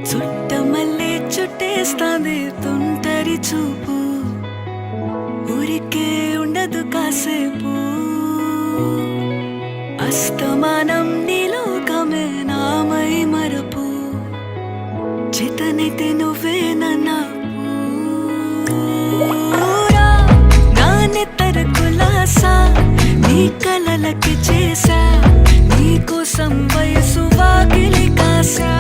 చుట్టమల్లే చుట్టేస్తాంది తుంటరి చూపు, ఊరికే ఉండదు కాసేపు. అస్తమానం నీలోకమే నామై మరపు, చేతనైతే నువ్వే నన్నా నా నెత్తర కులాసా నీ కలలకి చేసా, నీ కోసం వయసు వాకిలి కాసా.